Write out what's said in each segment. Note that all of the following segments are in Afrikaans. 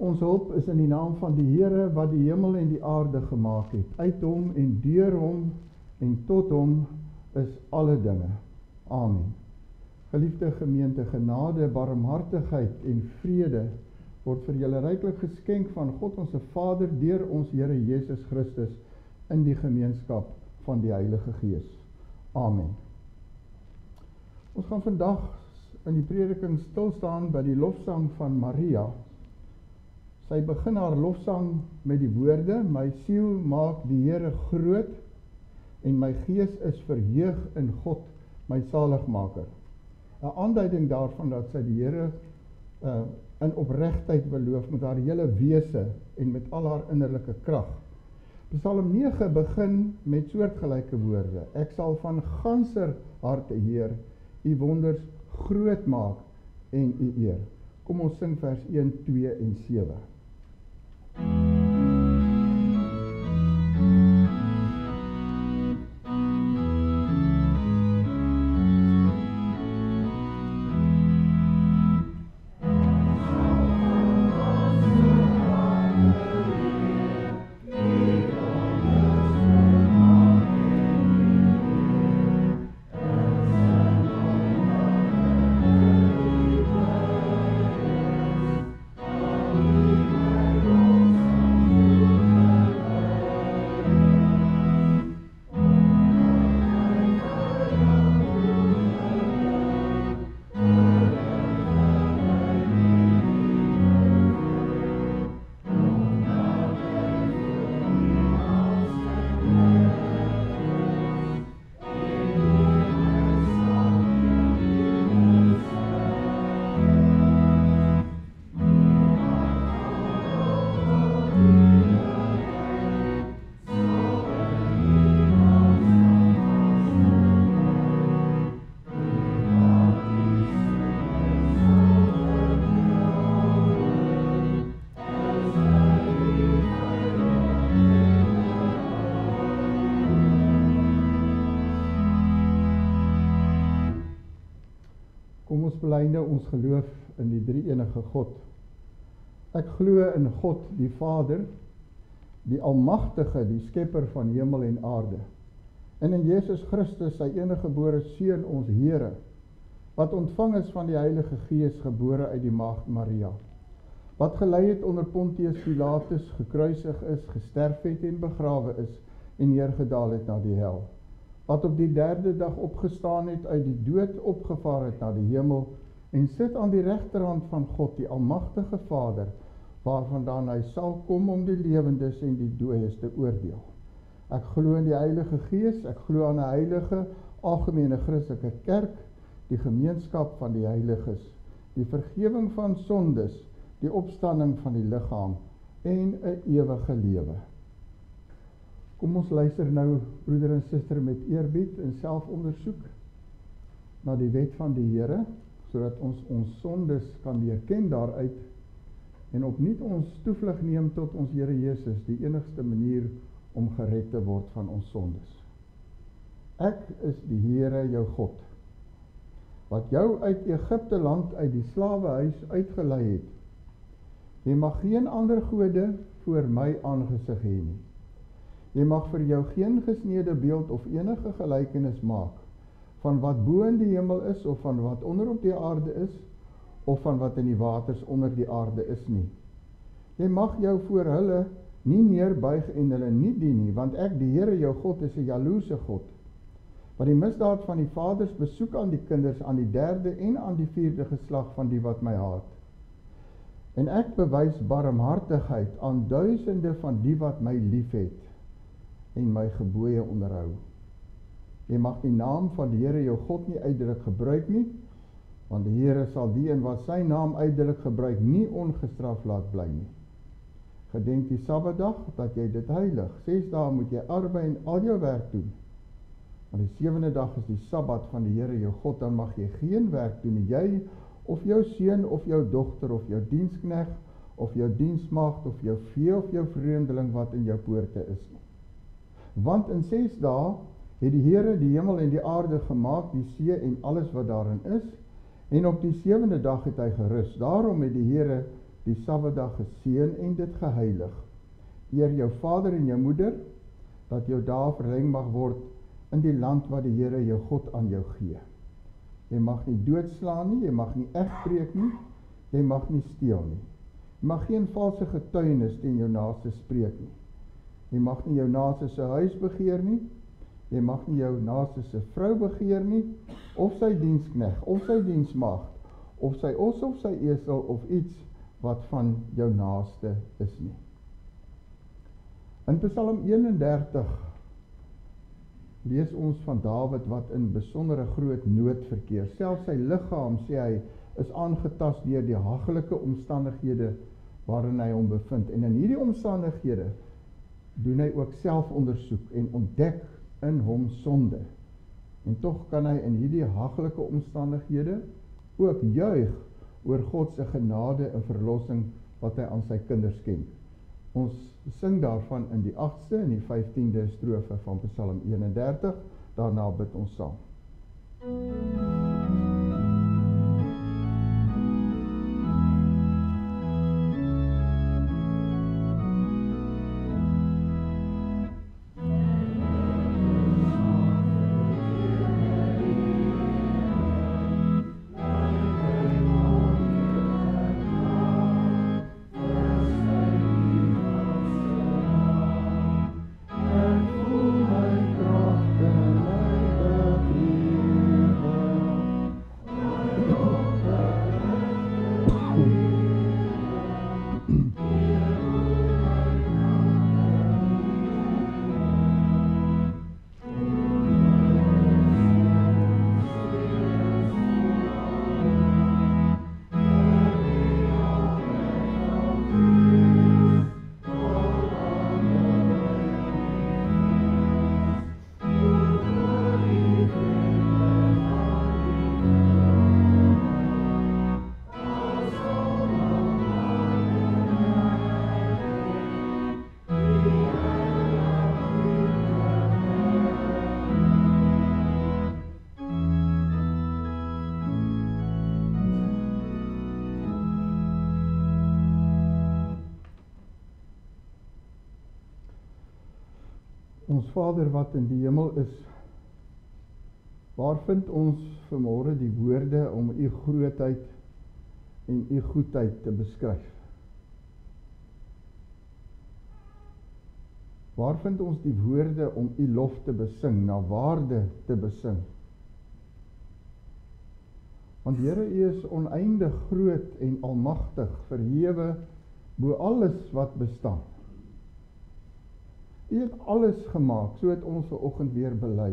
Ons hulp is in die naam van die Here wat die hemel en die aarde gemaak het. Uit hom en deur hom en tot hom is alle dinge. Amen. Geliefde gemeente, genade, barmhartigheid en vrede word vir julle ryklik geskenk van God ons Vader deur ons Here Jesus Christus in die gemeenskap van die Heilige Gees. Amen. Ons gaan vandag in die prediking stil staan by die lofsang van Maria. Sy begin haar lofsang met die woorde: My siel maak die Here groot en my gees is verheug in God, my saligmaker. 'n Aanduiding daarvan dat sy die Here in opregtheid beloof met haar hele wese en met al haar innerlike krag. Psalm 9 begin met soortgelyke woorde: Ek sal van ganser harte, Heer, u wonders groot maak en u eer. Kom ons sing vers 1, 2 en 7. Kom ons belyne ons geloof in die drie-enige God. Ek glo in God die Vader, die Almagtige, die Skepper van hemel en aarde, en in Jesus Christus, sy eniggebore Seun, ons Here, wat ontvang is van die Heilige Gees, gebore uit die maagd Maria, wat gelei het onder Pontius Pilatus, gekruisig is, gesterf het en begrawe is, en neergedaal het na die hel, wat op die derde dag opgestaan het, uit die dood opgevaar het na die hemel, en sit aan die regterhand van God, die Almagtige Vader, waarvandaan hy sal kom om die lewendes en die dooies te oordeel. Ek glo in die Heilige Gees, ek glo aan 'n heilige, algemene Christelike kerk, die gemeenskap van die heiliges, die vergifnis van sondes, die opstanding van die liggaam en 'n ewige lewe. Kom ons luister nou, broeder en suster, met eerbied en selfondersoek na die wet van die Here, sodat ons sondes kan leer ken daaruit en opnuut ons toevlug neem tot ons Here Jesus, die enigste manier om gered te word van ons sondes. Ek is die Here jou God, wat jou uit Egipte land uit die slawehuis uitgelei het. Jy mag geen ander gode voor my aangesig hê nie. Jy mag vir jou geen gesneede beeld of enige gelykenis maak van wat bo in die hemel is, of van wat onder op die aarde is, of van wat in die waters onder die aarde is nie. Jy mag jou voor hulle nie neerbuig en hulle nie dien nie, want ek, die Here jou God, is 'n jaloerse God, wat die misdaad van die vaders besoek aan die kinders, aan die derde en aan die vierde geslag van die wat my haat. En ek bewys barmhartigheid aan duisende van die wat my liefhet en my gebooie onderhou. Jy mag die naam van die Here jou God nie ydelik gebruik nie, want die Here sal die en wat sy naam ydelik gebruik nie ongestraf laat bly nie. Gedenk die Sabbatdag, dat jy dit heilig. 6 dae moet jy arbei en al jou werk doen. Maar die 7de dag is die Sabbat van die Here jou God, dan mag jy geen werk doen nie, jy of jou seun of jou dogter of jou dienskneg of jou diensmaagd of jou vee of jou vreemdeling wat in jou poorte is nie. Want in 6 dae het die Here die hemel en die aarde gemaak, die see en alles wat daarin is, en op die 7de dag het hy gerus. Daarom het die Here die Sabbatdag geseën en dit geheilig. Eer jou vader en jou moeder, dat jou dae verleng mag word in die land wat die Here jou God aan jou gee. Jy mag nie doodslaan nie, jy mag nie egbreek nie, jy mag nie steel nie. Jy mag geen valse getuienis teen jou naaste spreek nie. Jy mag nie jou naaste se huis begeer nie, jy mag nie jou naaste se vrou begeer nie, of sy diensknegt, of sy diensmaagd, of sy os of sy esel, of iets wat van jou naaste is nie. In Psalm 31 lees ons van Dawid wat in besondere groot nood verkeer. Selfs sy liggaam, sê hy, is aangetast deur die haglike omstandighede waarin hy hom bevind. En in hierdie omstandighede doen hy ook selfondersoek en ontdek in hom sonde. En tog kan hy in hierdie haglike omstandighede ook juig oor God se genade en verlossing wat hy aan sy kinders skenk. Ons sing daarvan in die 8ste en die 15de strofe van Psalm 31, daarna bid ons saam. Ons Vader wat in die hemel is, waar vind ons vanmôre die woorde om u grootheid en u goedheid te beskryf? Waar vind ons die woorde om u lof te besing, na waarde te besing? Want Here, u is oneindig groot en almagtig, verhewe bo alles wat bestaan. U het alles gemaak, so het ons vanoggend weer bely.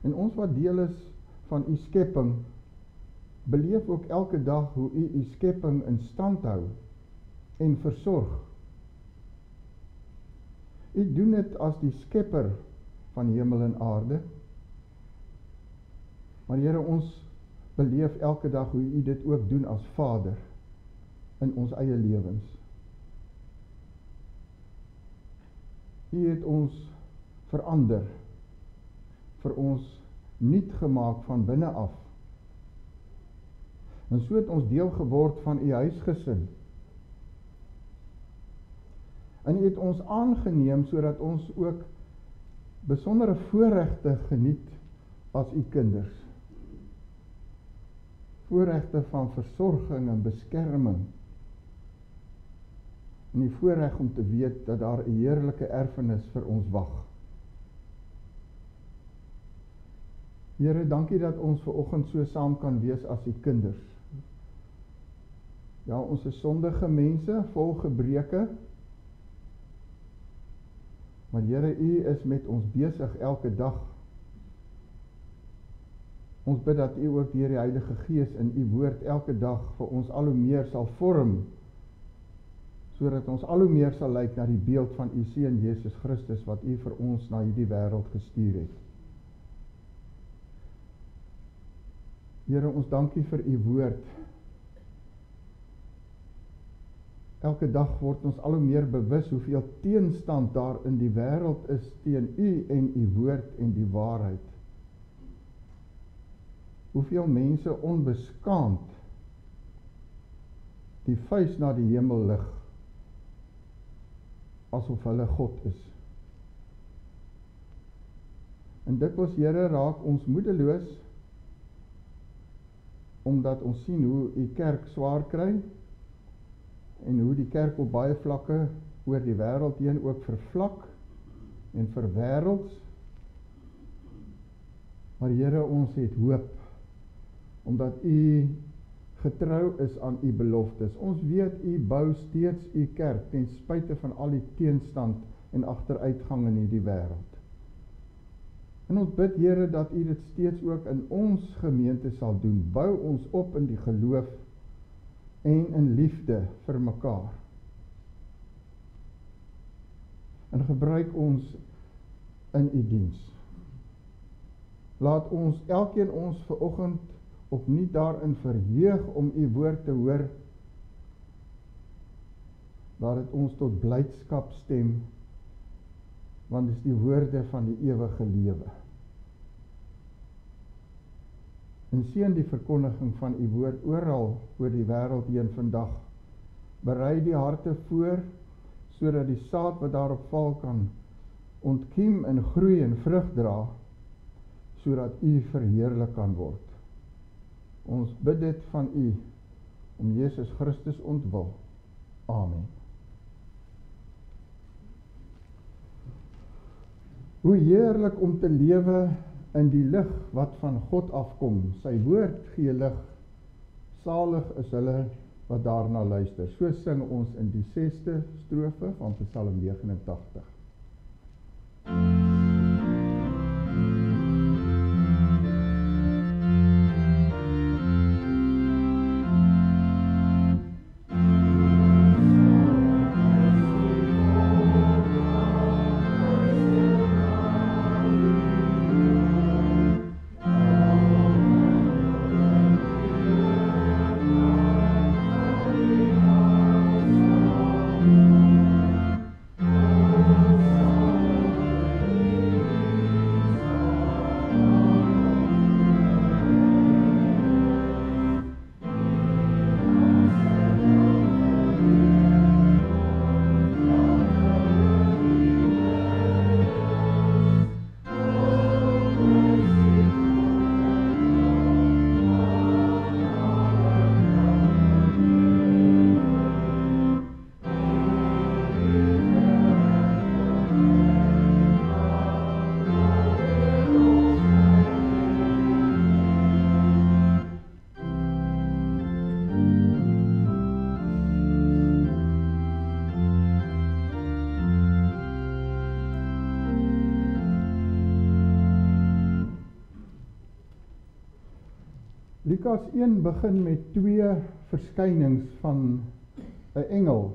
En ons wat deel is van u skepping, beleef ook elke dag hoe u skepping in stand hou en versorg. U doen dit as die skepper van hemel en aarde. Maar Here, ons beleef elke dag hoe u dit ook doen as Vader in ons eie lewens. U het ons verander, vir ons nuut gemaak van binne af. En so het ons deel geword van u huisgesin. En u het ons aangeneem sodat ons ook besondere voorregte geniet as u kinders. Voorregte van versorging en beskerming. En die voorreg om te weet dat daar 'n heerlike erfenis vir ons wag. Here, dankie dat ons vanoggend so saam kan wees as u kinders. Ja, ons is sondige mense, vol gebreke. Maar Here, u is met ons besig elke dag. Ons bid dat u ook deur die Heilige Gees in u woord elke dag vir ons al hoe meer sal vorm, sodat ons al hoe meer sal lyk na die beeld van u Seun Jesus Christus wat u vir ons na hierdie wêreld gestuur het. Here, ons dankie vir u woord. Elke dag word ons al hoe meer bewus hoeveel teenstand daar in die wêreld is teen u en u woord en die waarheid. Hoeveel mense onbeskaamd die vuis na die hemel lig, asof hulle God is. En dikwels, Here, raak ons moedeloos, omdat ons sien hoe die kerk swaar kry, en hoe die kerk op baie vlakke oor die wêreld heen ook vervlak, en verwêrelds. Maar Here, ons het hoop, omdat U getrou is aan U beloftes. Ons weet U bou steeds U kerk, ten spyte van al die teenstand en agteruitgang in hierdie wêreld. En ons bid, Here, dat U dit steeds ook in ons gemeente sal doen. Bou ons op in die geloof en in liefde vir mekaar. En gebruik ons in U diens. Laat ons, elkeen ons vanoggend opnuut daarin verheug om U woord te hoor, dat dit ons tot blydskap stem, want dit is die woorde van die ewige lewe. En seën die verkondiging van U woord oral oor die wêreld heen vandag. Berei die harte voor, sodat die saad wat daarop val kan ontkiem en groei en vrug dra, sodat U verheerlik kan word. Ons bid dit van U, om Jesus Christus ontwil. Amen. Hoe heerlik om te lewe in die lig wat van God afkom. Sy woord gee lig. Salig is hulle wat daarna luister. So sing ons in die 6de strofe van Psalm 89. Lukas 1 begin met 2 verskynings van 'n engel,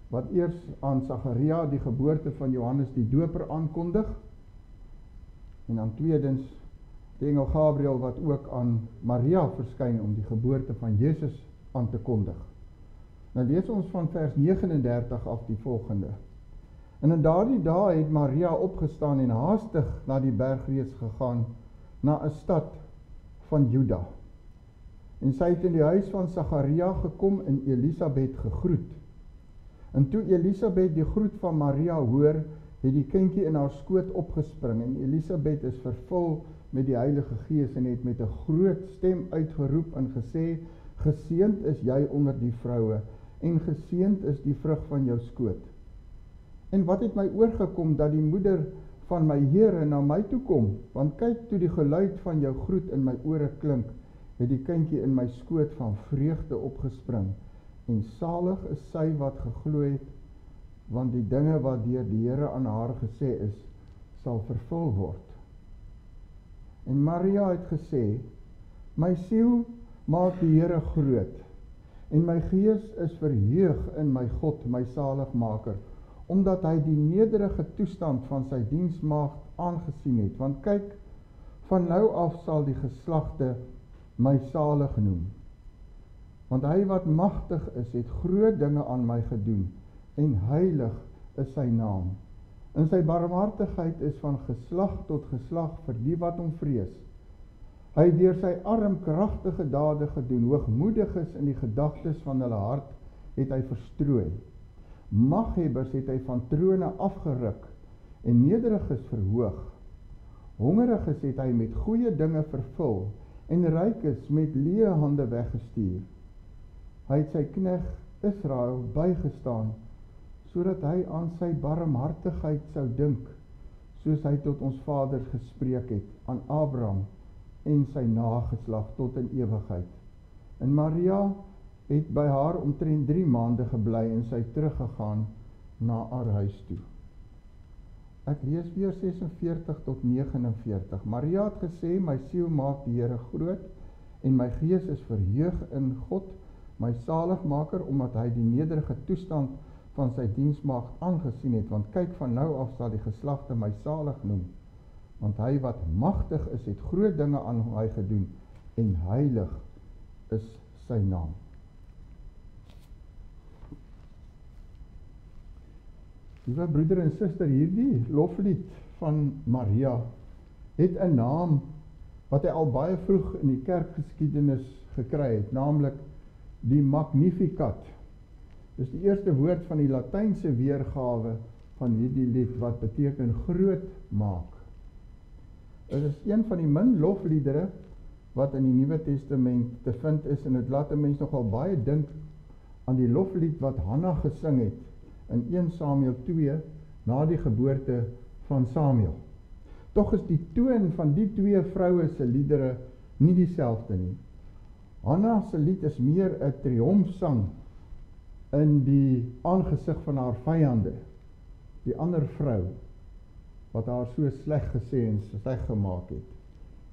wat eers aan Sagaria die geboorte van Johannes die Doper aankondig, en dan tweedens die engel Gabriël wat ook aan Maria verskyn om die geboorte van Jesus aan te kondig. Nou lees ons van vers 39 af die volgende. En in daardie dae het Maria opgestaan en haastig na die bergreeks gegaan, na 'n stad van Juda. En sy het in die huis van Sagaria gekom en Elisabeth gegroet. En toe Elisabeth die groet van Maria hoor, het die kindjie in haar skoot opgespring, en Elisabeth is vervul met die Heilige Gees en het met 'n groot stem uitgeroep en gesê, geseënd is jy onder die vroue, en geseënd is die vrug van jou skoot. En wat het my oorgekom dat die moeder van my Here na my toe kom, want kyk, toe die geluid van jou groet in my ore klink, het die kindjie in my skoot van vreugde opgespring, en salig is sy wat geglo het, want die dinge wat deur die Here aan haar gesê is, sal vervul word. En Maria het gesê, my siel maak die Here groot, en my gees is verheug in my God, my saligmaker, omdat hy die nederige toestand van sy diensmaagd aangesien het, want kyk, van nou af sal die geslagte my salig noem. Want hy wat magtig is, het groot dinge aan my gedoen, en heilig is sy naam. En sy barmhartigheid is van geslag tot geslag vir die wat hom vrees. Hy het deur sy arm kragtige dade gedoen, hoogmoediges in die gedagtes van hulle hart het hy verstrooi. Maghebbers het hy van trone afgeruk en nederiges verhoog. Hongeriges het hy met goeie dinge vervul en rykes met leë hande weggestuur. Hy het sy knegt Israel bygestaan, sodat hy aan sy barmhartigheid sou dink, soos hy tot ons vaders gespreek het, aan Abraham en sy nageslag tot in ewigheid. En Maria het by haar omtrent 3 maande gebly en sy teruggegaan na haar huis toe. Ek lees weer 46 tot 49. Maria het gesê, my siel maak die Here groot en my gees is verheug in God, my saligmaker, omdat hy die nederige toestand van sy diensmaagd aangesien het, want kyk, van nou af sal die geslagte my salig noem, want hy wat magtig is, het groot dinge aan hy gedoen, en heilig is sy naam. Liewe broeder en suster, hierdie loflied van Maria het 'n naam wat hy al baie vroeg in die kerkgeskiedenis gekry het, naamlik die Magnificat. Dis die eerste woord van die Latynse weergawe van hierdie lied wat beteken groot maak. Dit is een van die min lofliedere wat in die Nuwe Testament te vind is, en dit laat 'n mens nogal baie dink aan die loflied wat Hanna gesing het in 1 Samuel 2 na die geboorte van Samuel. Tog is die toon van die twee vroue se liedere nie dieselfde nie. Hanna se lied is meer 'n triomfsang in die aangesig van haar vyande, die ander vrou wat haar so sleg gesê en sleg gemaak het,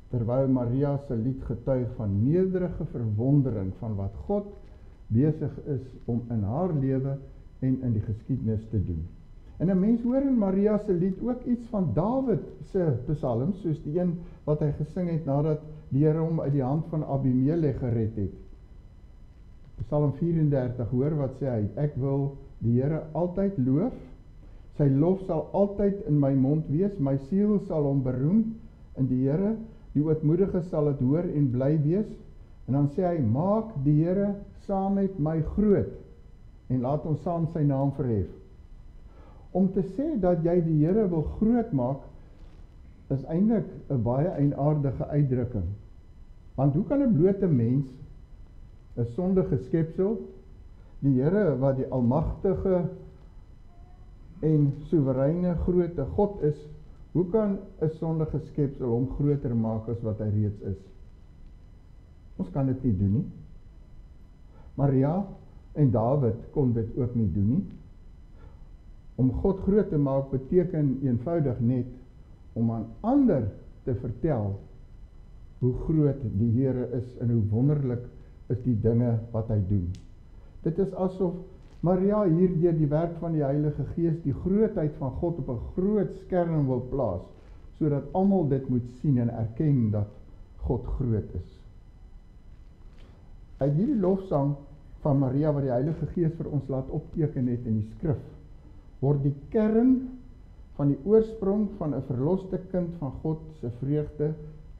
terwyl Maria se lied getuig van nederige verwondering van wat God besig is om in haar lewe en in die geskiedenis te doen. En 'n mens hoor in Maria se lied ook iets van Dawid se psalms, soos die een wat hy gesing het nadat die Here hom uit die hand van Abimelech gered het. Psalm 34, hoor wat sê hy, ek wil die Here altyd loof, sy lof sal altyd in my mond wees, my siel sal hom beroem in die Here, die ootmoedige sal dit hoor en bly wees, en dan sê hy, maak die Here saam met my groot, en laat ons saam sy naam verhef. Om te sê dat jy die Here wil groot maak, is eintlik 'n baie eienaardige uitdrukking. Want hoe kan 'n blote mens, 'n sondige skepsel, die Here wat die almagtige en soewereine grootte God is, hoe kan 'n sondige skepsel hom groter maak as wat hy reeds is? Ons kan dit nie doen nie. Maria en Dawid kon dit ook nie doen nie. Om God groot te maak beteken eenvoudig net om aan ander te vertel hoe groot die Here is en hoe wonderlik is die dinge wat hy doen. Dit is asof Maria hier deur die werk van die Heilige Gees die grootheid van God op 'n groot skerm wil plaas, sodat almal dit moet sien en erken dat God groot is. Uit hierdie lofsang van Maria wat die Heilige Gees vir ons laat opteken het in die skrif, word die kern van die oorsprong van 'n verloste kind van God se vreugde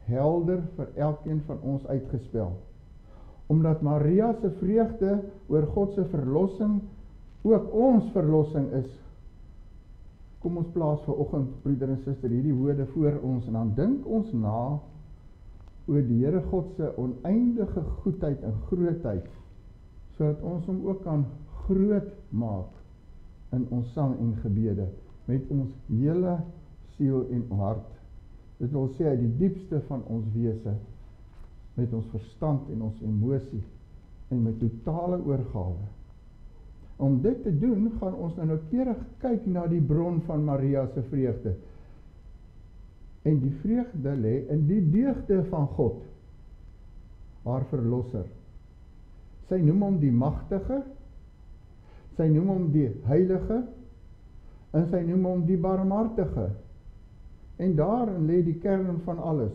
helder vir elkeen van ons uitgespel. Omdat Maria se vreugde oor God se verlossing ook ons verlossing is, kom ons plaas vanoggend, broeder en suster, hierdie woorde voor ons en dan dink ons na oor die Here God se oneindige goedheid en grootheid, sodat ons hom ook kan groot maak in ons sang en gebede, met ons hele siel en hart. Dit wil sê uit die diepste van ons wese, met ons verstand en ons emosie, en met totale oorgawe. Om dit te doen, gaan ons nou noukeurig kyk na die bron van Maria se vreugde. En die vreugde lê in die deugde van God, haar verlosser. Sy noem hom die magtige, sy noem hom die heilige, en sy noem hom die barmhartige. En daarin lê die kern van alles.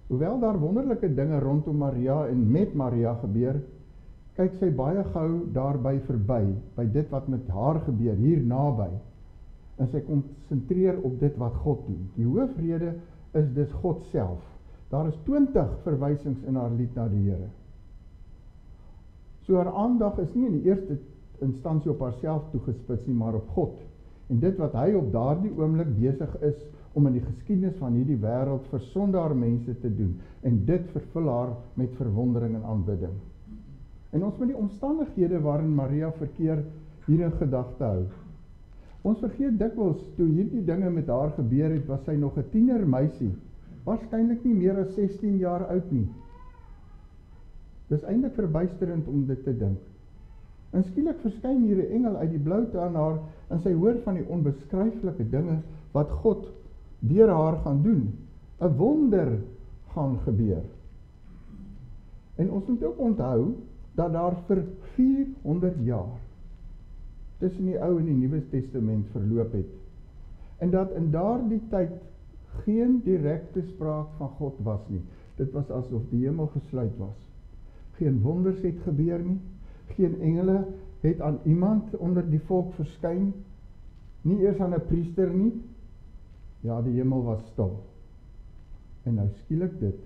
Hoewel daar wonderlike dinge rondom Maria en met Maria gebeur, kyk sy baie gou daarby verby, by dit wat met haar gebeur, hier naby. En sy konsentreer op dit wat God doen. Die hoofrede is dus God self. Daar is 20 verwysings in haar lied na die Here. So haar aandag is nie in die eerste instansie op haarself toegespits nie, maar op God. En dit wat hy op daardie oomblik besig is om in die geskiedenis van hierdie wêreld vir sondaar mense te doen. En dit vervul haar met verwondering en aanbidding. En ons moet die omstandighede waarin Maria verkeer hier in gedagte hou. Ons vergeet dikwels, toe hierdie dinge met haar gebeur het, was sy nog 'n tiener meisie, waarskynlik nie meer as 16 jaar oud nie. Dis eintlik verbuisterend om dit te dink. En skielik verskyn hier 'n engel uit die bloute aan haar, en sy hoor van die onbeskryflike dinge wat God deur haar gaan doen. 'n Wonder gaan gebeur. En ons moet ook onthou dat daar vir 400 jaar tussen die Ou en die Nuwe Testament verloop het. En dat in daardie tyd geen direkte spraak van God was nie. Dit was asof die hemel gesluit was. Geen wonders het gebeur nie. Geen engele het aan iemand onder die volk verskyn. Nie eers aan 'n priester nie. Ja, die hemel was stil. En nou skielik dit.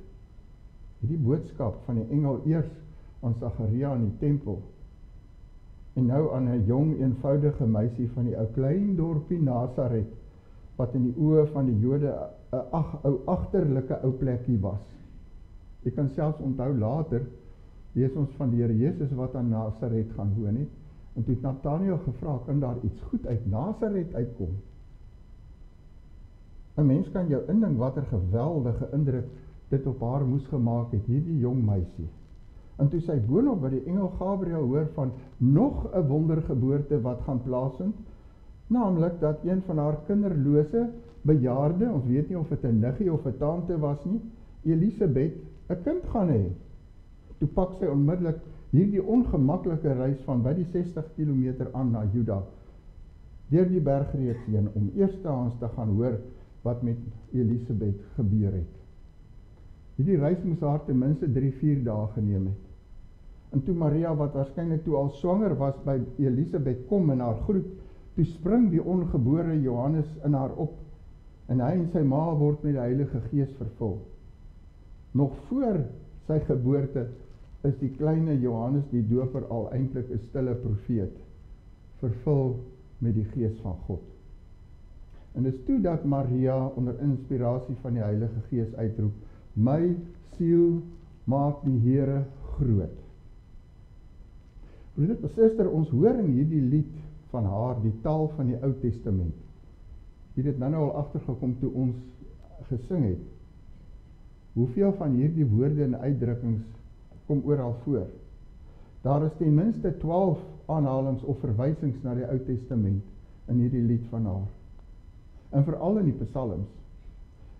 Die boodskap van die engel eers aan Sagaria in die tempel. En nou aan 'n jong eenvoudige meisie van die ou klein dorpie Nasaret, wat in die oë van die Jode 'n agterlike ou plekkie was. Jy kan selfs onthou later, lees ons van die Here Jesus wat aan Nasaret gaan woon het, en toe het Nathanael gevra, kan daar iets goed uit Nasaret uitkom? 'n Mens kan jou indink wat 'n geweldige indruk dit op haar moes gemaak het, hierdie jong meisie. En toe sy boonop by die engel Gabriël hoor van nog 'n wondergeboorte wat gaan plaasvind, naamlik dat een van haar kinderlose bejaarde, ons weet nie of dit 'n niggie of 'n tante was nie, Elisabeth, 'n kind gaan hê. Toe pak sy onmiddellik hierdie ongemaklike reis van by die 60 km aan na Juda, deur die bergreeks heen, om eerstehands te gaan hoor wat met Elisabeth gebeur het. Hierdie reis moes haar ten minste 3-4 dae geneem het. En toe Maria, wat waarskynlik toe al swanger was, by Elisabeth kom en haar groet, toe spring die ongebore Johannes in haar op, en hy en sy ma word met die Heilige Gees vervul. Nog voor sy geboorte is die kleine Johannes die doper al eintlik 'n stille profeet, vervul met die Gees van God. En dis toe dat Maria onder inspirasie van die Heilige Gees uitroep, my siel maak die Here groot. Broeder en suster, ons hoor in hierdie lied van haar, die taal van die Ou Testament. Jy het nou al agtergekom toe ons gesing het. Hoeveel van hierdie woorde en uitdrukkings kom oral voor? Daar is ten minste 12 aanhalings of verwysings na die Ou Testament in hierdie lied van haar. En veral in die psalms.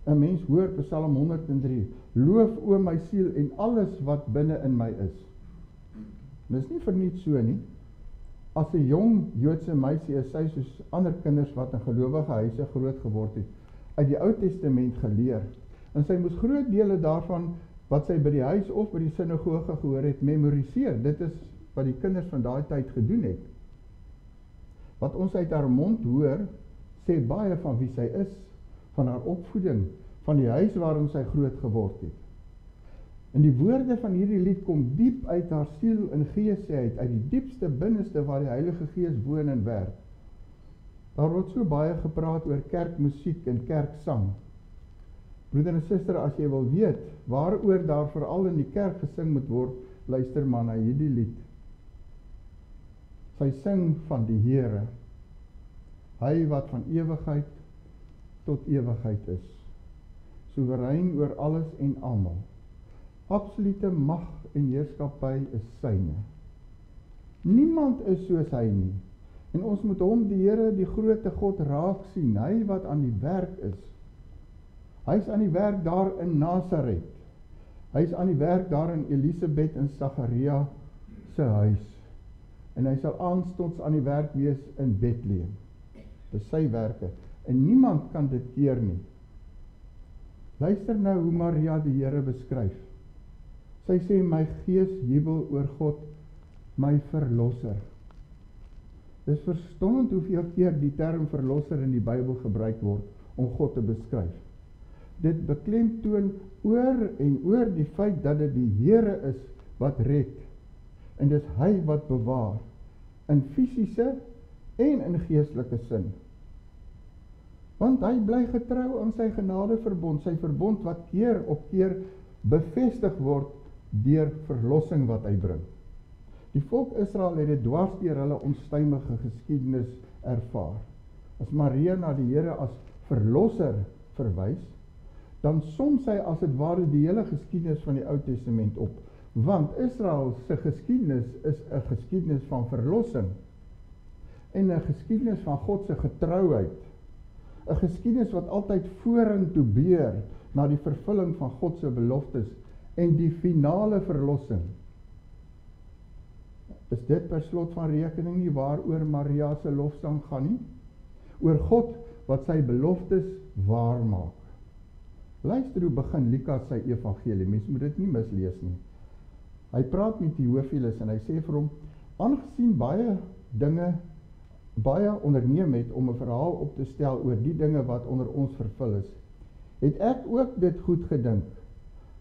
'n Mens hoor Psalm 103, loof o my siel en alles wat binne in my is. En dis nie verniet so nie. As 'n jong Joodse meisie is sy soos ander kinders wat in gelowige huise groot geword het, uit die Ou Testament geleer. En sy moes groot dele daarvan wat sy by die huis of by die sinagoge gehoor het, memoriseer. Dit is wat die kinders van daai tyd gedoen het. Wat ons uit haar mond hoor, sê baie van wie sy is, van haar opvoeding, van die huis waarin sy groot geword het. En die woorde van hierdie lied kom diep uit haar siel en gees uit die diepste binneste waar die Heilige Gees woon en werk. Daar word so baie gepraat oor kerkmusiek en kerksang. Broeder en suster, as jy wil weet waaroor daar veral in die kerk gesing moet word, luister maar na hierdie lied. Sy sing van die Here, hy wat van ewigheid tot ewigheid is, soewerein oor alles en almal. Absolute mag en heerskappy is syne. Niemand is soos hy nie. En ons moet hom, die Here, die grootte God, raak sien, hy wat aan die werk is. Hy is aan die werk daar in Nasaret. Hy is aan die werk daar in Elisabeth en Sagaria se huis. En hy sal aanstonds aan die werk wees in Bethlehem. Dis sy werke. En niemand kan dit keer nie. Luister nou hoe Maria die Here beskryf. Sy sê, my gees jubel oor God, my verlosser. Dis verstommend hoeveel keer die term verlosser in die Bybel gebruik word om God te beskryf. dit beklemtoon oor en oor die feit dat dit die Here is wat red. En dis hy wat bewaar, in fisiese en in geestelike sin. Want hy bly getrou aan sy genadeverbond, sy verbond wat keer op keer bevestig word deur verlossing wat hy bring. Die volk Israel het dit dwars deur hulle onstuimige geskiedenis ervaar. As Maria na die Here as verlosser verwys, dan som sy as het ware die hele geskiedenis van die Ou Testament op. Want Israel se geskiedenis is 'n geskiedenis van verlossing en 'n geskiedenis van God se getrouheid. 'n Geskiedenis wat altyd vorentoe beer na die vervulling van God se beloftes en die finale verlossing. Is dit per slot van rekening nie waaroor Maria se lofsang gaan nie? Oor God wat sy beloftes waarmaak. Luister hoe begin Lukas sy evangelie, mens moet dit nie mislees nie. Hy praat met Theophilus en hy sê vir hom, aangesien baie onderneem het om 'n verhaal op te stel oor die dinge wat onder ons vervul is, het ek ook dit goed gedink,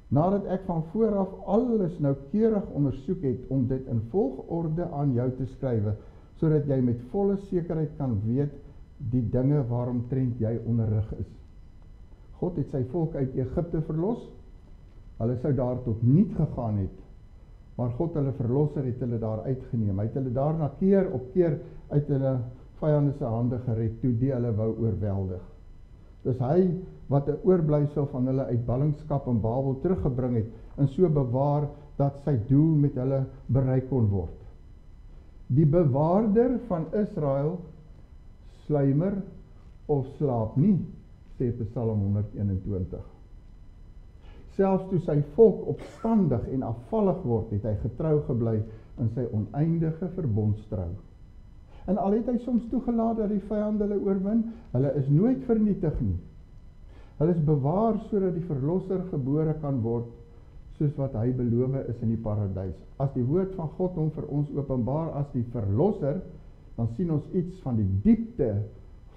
nadat ek van vooraf alles noukeurig ondersoek het om dit in volgorde aan jou te skrywe, sodat jy met volle sekerheid kan weet die dinge waaromtrent jy onderrig is. God het sy volk uit Egipte verlos, hulle sou daar tot niet gegaan het, maar God hulle verlosser het hulle daar uitgeneem, hy het hulle daarna keer op keer uit hulle vyande se hande gered, toe die hulle wou oorweldig. Dis hy wat 'n oorblyfsel van hulle uit ballingskap in Babel teruggebring het, en so bewaar dat sy doel met hulle bereik kon word. Die bewaarder van Israel sluimer of slaap nie, sê Psalm 121. Selfs toe sy volk opstandig en afvallig word, het hy getrou gebly in sy oneindige verbondstrou. En al het hy soms toegelaat dat die vyand hulle oorwin, hulle is nooit vernietig nie. Hulle is bewaar sodat die verlosser gebore kan word, soos wat hy beloof is in die paradys. As die woord van God hom vir ons openbaar as die verlosser, dan sien ons iets van die diepte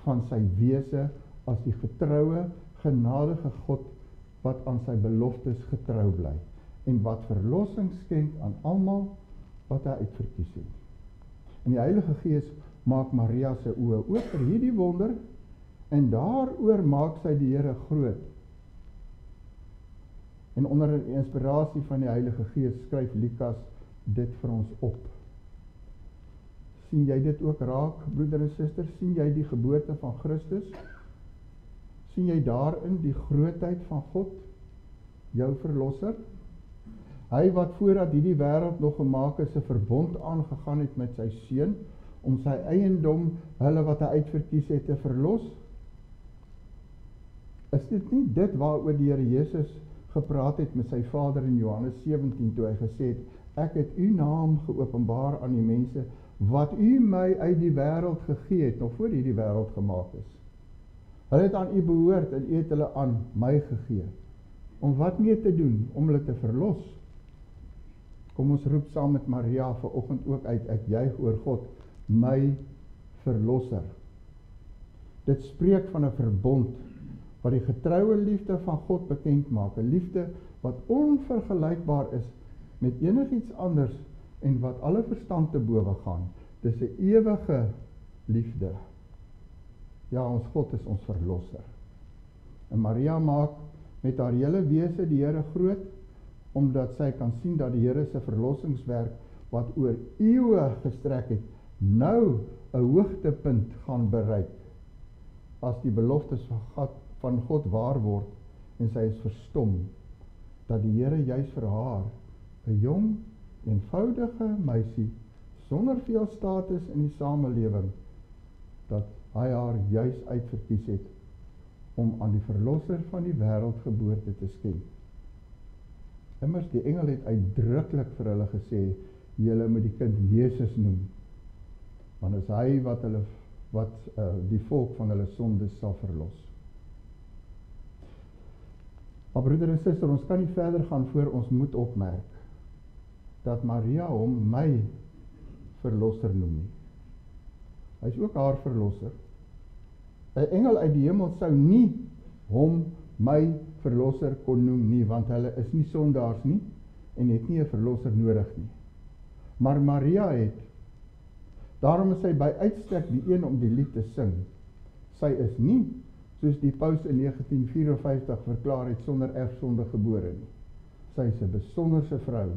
van sy wese as die getroue, genadige God wat aan sy beloftes getrou bly en wat verlossing skenk aan almal wat hy uitverkies het. En die Heilige Gees maak Maria se oë oop vir hierdie wonder en daaroor maak sy die Here groot. En onder die inspirasie van die Heilige Gees skryf Lukas dit vir ons op. Sien jy dit ook raak, broeder en suster? Sien jy die geboorte van Christus? Sien jy daarin die grootheid van God, jou verlosser? Hy wat voordat hierdie wêreld nog gemaak is, 'n verbond aangegaan het met sy seun, om sy eiendom, hulle wat hy uitverkies het, te verlos? Is dit nie dit waaroor die Here Jesus gepraat het met sy Vader in Johannes 17, toe hy gesê het, ek het u naam geopenbaar aan die mense, wat u my uit die wêreld gegee het, nog voor hierdie wêreld gemaak is. Hulle het aan u behoort en u het hulle aan my gegee. Om wat mee te doen? Om hulle te verlos. Kom ons roep saam met Maria vanoggend ook uit, ek juig oor God, my verlosser. Dit spreek van 'n verbond, wat die getroue liefde van God bekend maak, 'n liefde wat onvergelykbaar is met enigiets anders en wat alle verstand te bowe gaan. Dis 'n ewige liefde. Ja, ons God is ons verlosser. En Maria maak met haar hele wese die Here groot, omdat sy kan sien dat die Here se verlossingswerk, wat oor eeue gestrek het, nou 'n hoogtepunt gaan bereik, as die beloftes van God waar word, en sy is verstom, dat die Here juis vir haar, 'n jong, eenvoudige meisie, sonder veel status in die samelewing, dat hy haar juis uitverkies het, om aan die verlosser van die wêreld geboorte te skenk. Immers die engel het uitdruklik vir hulle gesê, julle moet die kind Jesus noem, want is hy wat die volk van hulle sondes sal verlos. Maar broeder en suster, ons kan nie verder gaan voor ons moet opmerk, dat Maria hom my verlosser noem nie. Hy is ook haar verlosser. 'n engel uit die hemel sou nie hom my verlosser kon noem nie, want hulle is nie sondaars nie, en het nie 'n verlosser nodig nie. Maar Maria het. Daarom is sy by uitstek die een om die lied te sing. Sy is nie, soos die paus in 1954 verklaar het, sonder erfsonde gebore nie. Sy is 'n besonderse vrou,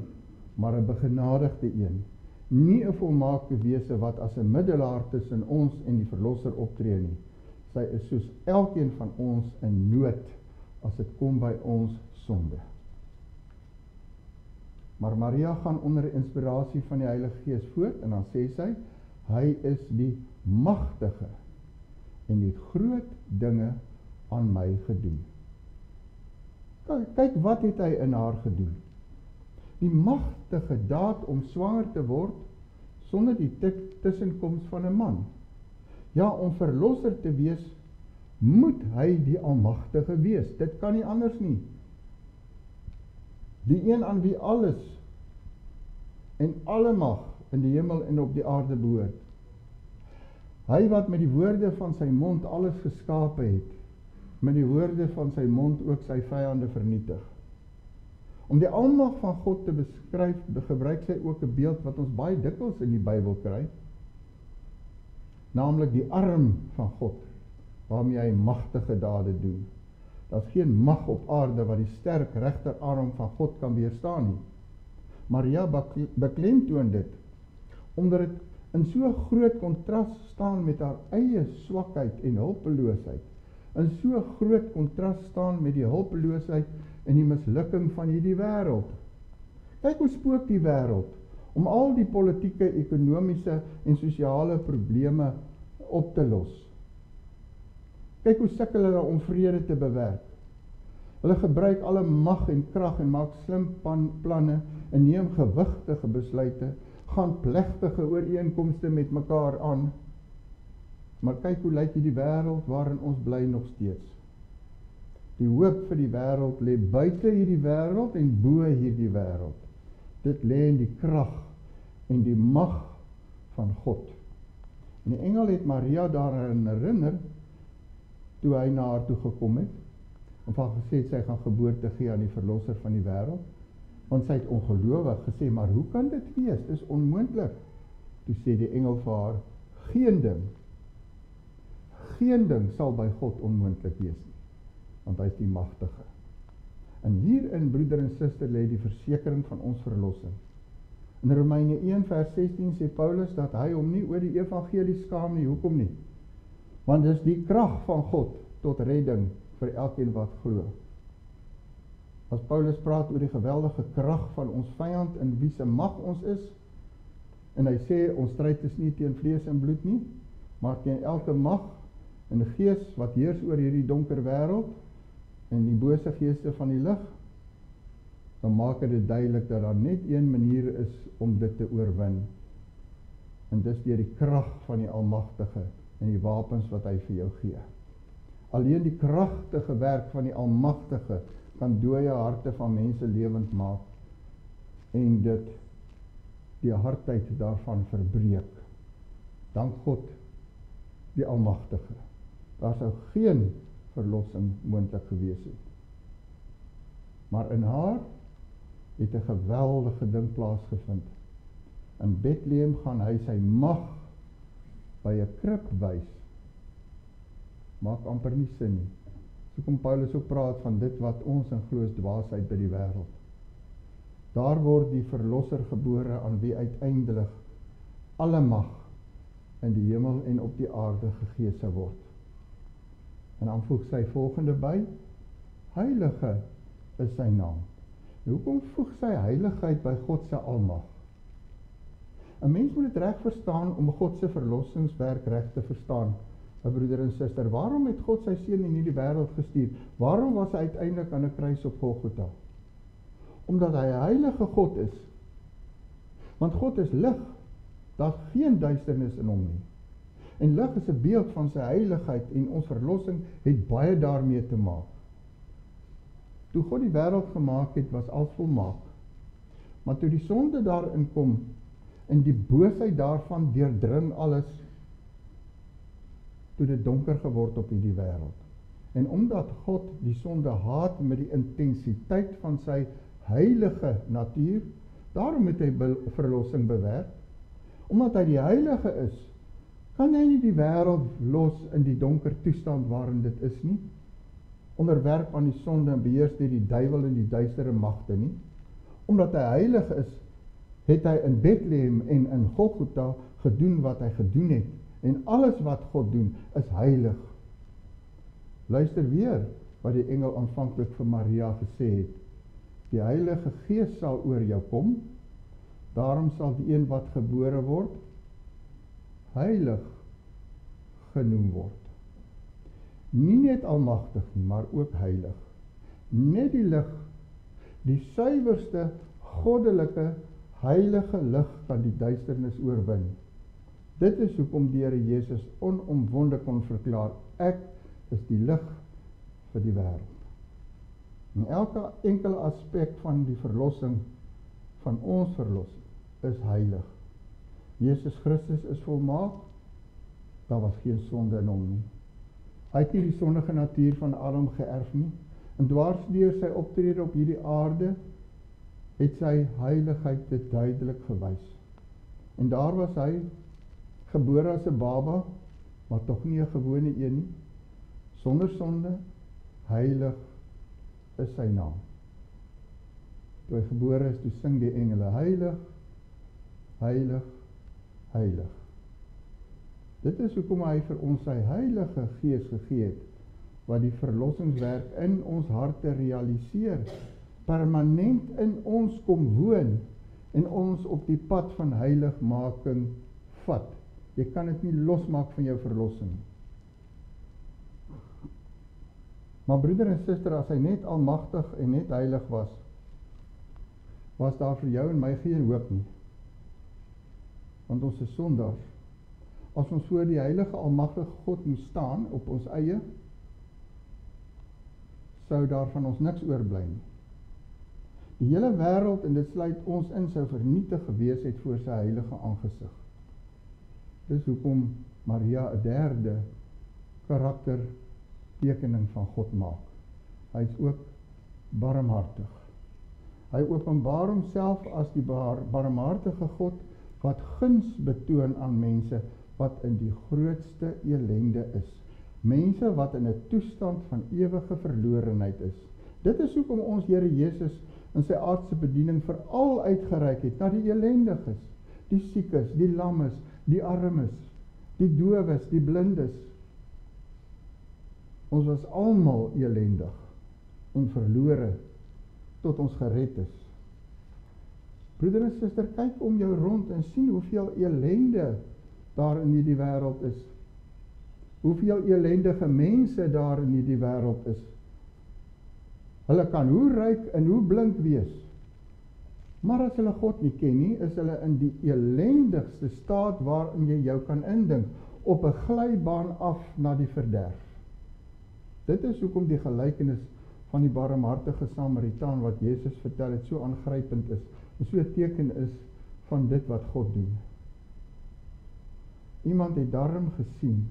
maar 'n begenadigde een. Nie 'n volmaakte wese wat as 'n middelaar tussen ons en die verlosser optree nie. Sy is soos elkeen van ons in nood, as dit kom by ons sonde. Maar Maria gaan onder inspirasie van die Heilige Gees voort, en dan sê sy, hy is die magtige, en die groot dinge aan my gedoen. Kyk, wat het hy in haar gedoen? Die magtige daad om swanger te word, sonder die tussenkoms van 'n man. Ja, om verlosser te wees, moet hy die almagtige wees. Dit kan nie anders nie. Die een aan wie alles en alle mag in die hemel en op die aarde behoort. Hy wat met die woorde van sy mond alles geskape het, met die woorde van sy mond ook sy vyande vernietig. Om die almag van God te beskryf, gebruik sy ook 'n beeld wat ons baie dikwels in die Bybel kry, naamlik die arm van God, waarmee hy magtige dade doen. Daar's geen mag op aarde wat die sterk regterarm van God kan weerstaan nie. Maria beklemtoon dit, omdat dit in so groot kontras staan met haar eie swakheid en hulpeloosheid, in so groot kontras staan met die hulpeloosheid en die mislukking van hierdie wêreld. Kyk hoe spook die wêreld, om al die politieke, ekonomiese en sosiale probleme op te los. Kyk hoe sukkel hulle om vrede te bewerk. Hulle gebruik alle mag en krag en maak slim planne en neem gewigtige besluite, gaan plegtige ooreenkomste met mekaar aan. Maar kyk hoe lyk hierdie wêreld waarin ons bly nog steeds. Die hoop vir die wêreld lê buite hierdie wêreld en bo hierdie wêreld. Dit lê in die krag en die mag van God. En die engel het Maria daaraan herinner, toe hy na haar toe gekom het, en van gesê sy gaan geboorte gee aan die verlosser van die wêreld, want sy het ongelowig gesê, maar hoe kan dit wees? Dit is onmoontlik. Toe sê die engel vir haar, geen ding sal by God onmoontlik wees nie, want hy is die magtige. En hierin, broeder en suster, lê die versekering van ons verlossing. In Romeine 1 vers 16 sê Paulus dat hy hom nie oor die evangelie skaam nie. Hoekom nie? Want dis die krag van God tot redding vir elkeen wat glo. As Paulus praat oor die geweldige krag van ons vyand in wie se mag ons is, en hy sê ons stryd is nie teen vlees en bloed nie, maar teen elke mag en die gees wat heers oor hierdie donker wêreld en die bose geeste van die lig, dan maak dit duidelik dat daar net een manier is om dit te oorwin. En dis deur die krag van die Almagtige en die wapens wat hy vir jou gee. Alleen die kragtige werk van die Almagtige kan dooie harte van mense lewend maak en dit die hardheid daarvan verbreek. Dank God, die Almagtige. Daar sou geen verlossing moontlik gewees het. Maar in haar het 'n geweldige ding plaasgevind. In Bethlehem gaan hy sy mag by 'n krib wys. Maak amper nie sin nie. So kom Paulus ook praat van dit wat ons in glo is dwaasheid by die wêreld. Daar word die verlosser gebore aan wie uiteindelik alle mag in die hemel en op die aarde gegee sal word. En dan voeg sy volgende by, heilige is sy naam. Nou, hoekom voeg sy heiligheid by God se almag? 'n Mens moet dit reg verstaan om God se verlossingswerk reg te verstaan. My broeder en suster, waarom het God sy seun in hierdie wêreld gestuur? Waarom was hy uiteindelik aan 'n kruis op Golgotha? Omdat hy 'n heilige God is. Want God is lig. Daar's geen duisternis in hom nie. En lig is 'n beeld van sy heiligheid en ons verlossing het baie daarmee te maak. Toe God die wêreld gemaak het, was alles volmaak. Maar toe die sonde daarin kom en die boosheid daarvan deurdring alles, toe dit donker geword op hierdie wêreld. En omdat God die sonde haat met die intensiteit van sy heilige natuur, daarom het hy verlossing bewerk. Omdat hy die heilige is, kan hy nie die wêreld los in die donker toestand waarin dit is nie, onderwerp aan die sonde en beheers deur die duiwel en die duistere magte nie. Omdat hy heilig is, het hy in Bethlehem en in Golgotha gedoen wat hy gedoen het. En alles wat God doen, is heilig. Luister weer wat die engel aanvanklik vir Maria gesê het. Die Heilige Gees sal oor jou kom, daarom sal die een wat gebore word, heilig genoem word. Nie net almagtig nie, maar ook heilig. Net die lig, die suiwerste, goddelike, heilige lig kan die duisternis oorwin. Dit is hoekom die Here Jesus onomwonde kon verklaar, ek is die lig vir die wêreld. En elke enkele aspek van die verlossing, van ons verlossing, is heilig. Jesus Christus is volmaak, daar was geen sonde in hom nie. Hy het nie die sondige natuur van Adam geërf nie, en dwars deur sy optrede op hierdie aarde, het sy heiligheid dit duidelik gewys. En daar was hy, gebore as 'n baba, maar tog nie 'n gewone een nie, sonder sonde, heilig is sy naam. Toe hy gebore is, toe sing die engele, heilig, heilig, heilig. Dit is hoekom hy vir ons sy Heilige Gees gegee het, wat die verlossingswerk in ons harte realiseer, permanent in ons kom woon, en ons op die pad van heiligmaking vat. Jy kan dit nie losmaak van jou verlossing. Maar broeder en suster, as hy net almagtig en net heilig was daar vir jou en my geen hoop nie. Want ons is sondaars. As ons voor die heilige almagtige God moet staan op ons eie, sou daar van ons niks oorbly nie. Die hele wêreld, en dit sluit ons in, sou vernietig gewees het voor sy heilige aangesig. Dis hoekom Maria 'n derde karaktertekening van God maak. Hy is ook barmhartig. Hy openbaar homself as die barmhartige God wat guns betoon aan mense wat in die grootste elende is. Mense wat in 'n toestand van ewige verlorenheid is. Dit is hoekom ons Here Jesus in sy aardse bediening veral uitgereik het na die elendiges, die siekes, die lammes, die armes, die dowes, die blindes. Ons was almal elendig en verlore tot ons gered is. Broeder en suster, kyk om jou rond en sien hoeveel elende daar in hierdie wêreld is. Hoeveel elendige mense daar in hierdie wêreld is. Hulle kan hoe ryk en hoe blink wees, maar as hulle God nie ken nie, is hulle in die elendigste staat waarin jy jou kan indink, op 'n glybaan af na die verderf. Dit is hoekom die gelykenis van die barmhartige Samaritaan wat Jesus vertel het so aangrypend is, en so 'n teken is van dit wat God doen. Iemand het daarom gesien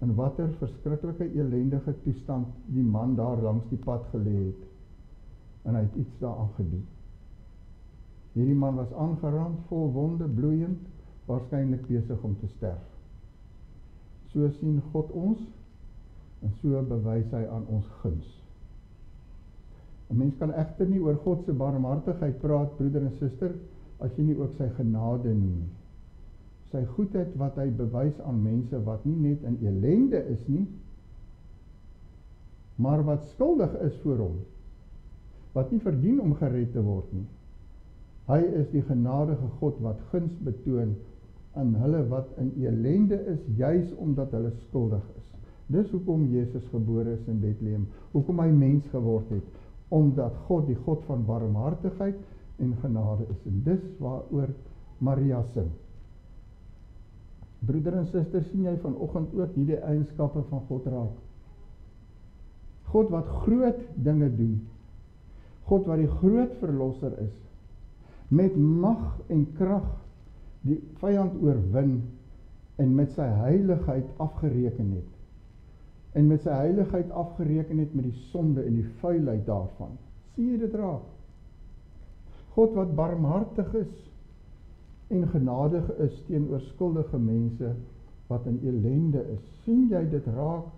in watter verskriklike elendige toestand die man daar langs die pad gelê het, en hy het iets daaraan gedoen. Hierdie man was aangerand, vol wonde, bloeiend, waarskynlik besig om te sterf. So sien God ons, en so bewys hy aan ons guns. 'n Mens kan egter nie oor God se barmhartigheid praat, broeder en suster, as jy nie ook sy genade noem nie. Sy goedheid wat hy bewys aan mense wat nie net in elende is nie, maar wat skuldig is voor hom, wat nie verdien om gered te word nie. Hy is die genadige God wat guns betoon aan hulle wat in elende is, juis omdat hulle skuldig is. Dis hoekom Jesus gebore is in Bethlehem, hoekom hy mens geword het, omdat God die God van barmhartigheid en genade is. En dis waaroor Maria sing. Broeder en suster, sien jy vanoggend ook hierdie eienskappe van God raak? God wat groot dinge doen, God wat die groot verlosser is, met mag en krag die vyand oorwin en met sy heiligheid afgereken het. en met sy heiligheid afgereken het met die sonde en die vuilheid daarvan. Sien jy dit raak? God wat barmhartig is en genadig is teenoor skuldige mense wat in ellende is. Sien jy dit raak,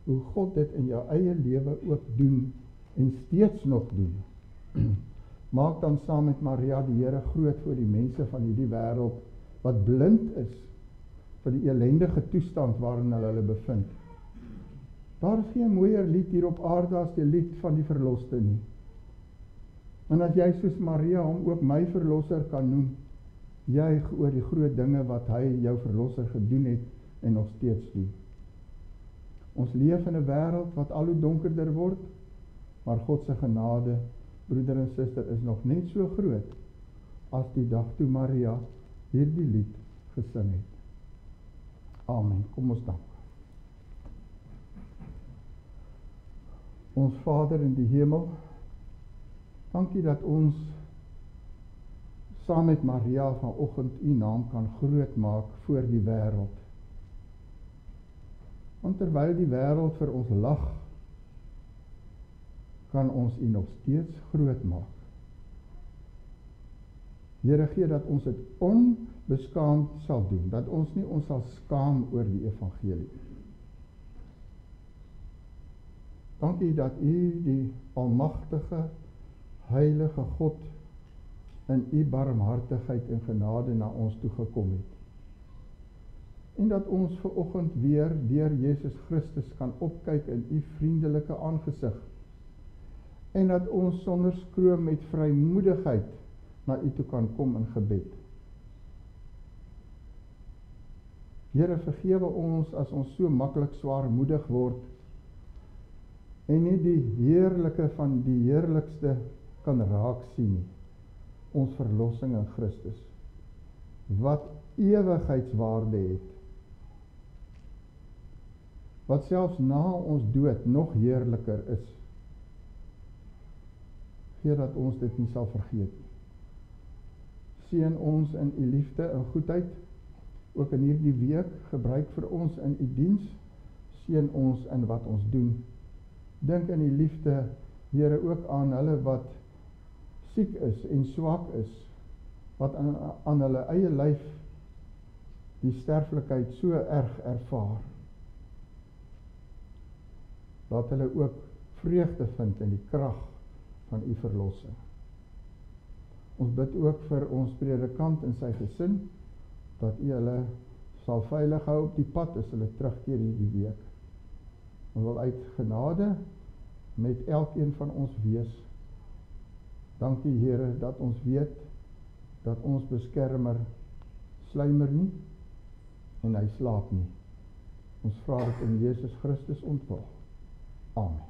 hoe God dit in jou eie lewe ook doen en steeds nog doen? Maak dan saam met Maria die Here groot voor die mense van hierdie wêreld wat blind is vir die ellendige toestand waarin hulle bevind. Daar is geen mooier lied hier op aarde as die lied van die verloste nie. En as jy soos Maria hom ook my verlosser kan noem, juig oor die groot dinge wat hy jou verlosser gedoen het en nog steeds doen. Ons leef in 'n wêreld wat al hoe donkerder word, maar God se genade, broeder en suster, is nog net so groot as die dag toe Maria hierdie lied gesing het. Amen. Kom ons dank. Ons Vader in die hemel, dankie dat ons saam met Maria vanoggend u naam kan groot maak voor die wêreld. Want terwyl die wêreld vir ons lag, kan ons u nog steeds groot maak. Here, gee dat ons dit onbeskaamd sal doen, dat ons nie ons sal skaam oor die evangelie. Dankie dat u die almagtige, heilige God in u barmhartigheid en genade na ons toe gekom het. En dat ons vanoggend weer deur Jesus Christus kan opkyk in u vriendelike aangesig. En dat ons sonder skroom met vrymoedigheid na u toe kan kom in gebed. Here, vergewe ons as ons so maklik swaarmoedig word en nie die heerlike van die heerlikste kan raak sien nie. Ons verlossing in Christus, wat ewigheidswaarde het, wat selfs na ons dood nog heerliker is. Gee dat ons dit nie sal vergeet nie. Seën ons in u liefde en goedheid, ook in hierdie week, gebruik vir ons in u diens, seën ons in wat ons doen. Dink in die liefde, Here, ook aan hulle wat siek is en swak is, wat aan hulle eie lyf die sterflikheid so erg ervaar. Laat hulle ook vreugde vind in die krag van u verlossing. Ons bid ook vir ons predikant en sy gesin, dat u hulle sal veilig hou op die pad as hulle terugkeer hierdie week. Ons wil uit genade met elkeen van ons wees. Dankie Here dat ons weet dat ons beskermer sluimer nie en hy slaap nie. Ons vra dit in Jesus Christus ontwil. Amen.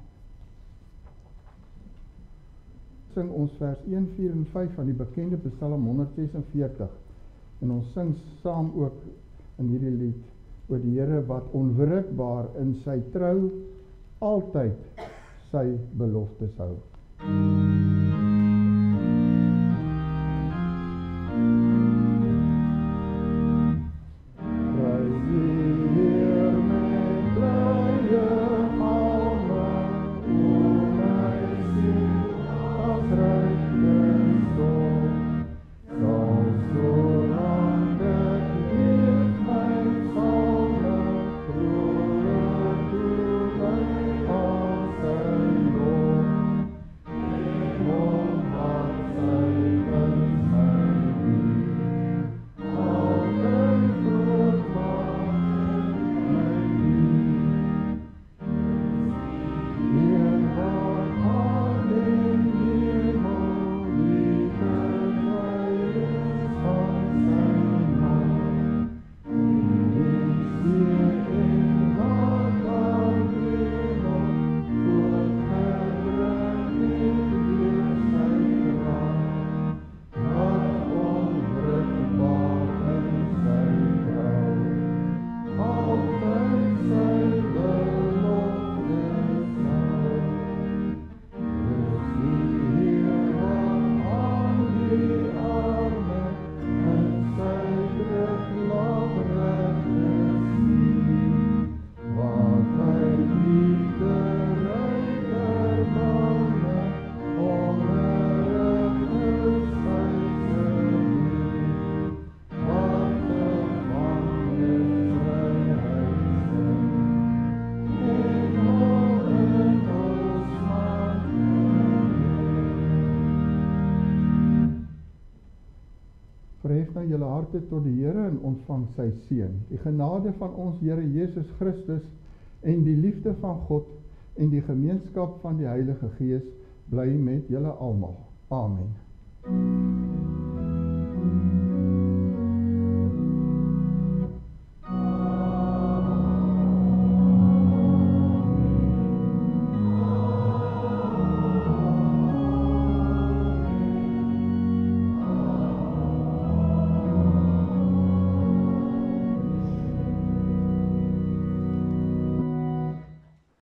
Sing ons vers 1, 4 en 5 van die bekende Psalm 146 en ons sing saam ook in hierdie lied oor die Here wat onwrikbaar in sy trou altyd sy beloftes hou. verhef nou julle harte tot die Here en ontvang sy seën. Die genade van ons Here Jesus Christus en die liefde van God en die gemeenskap van die Heilige Gees bly met julle almal. Amen.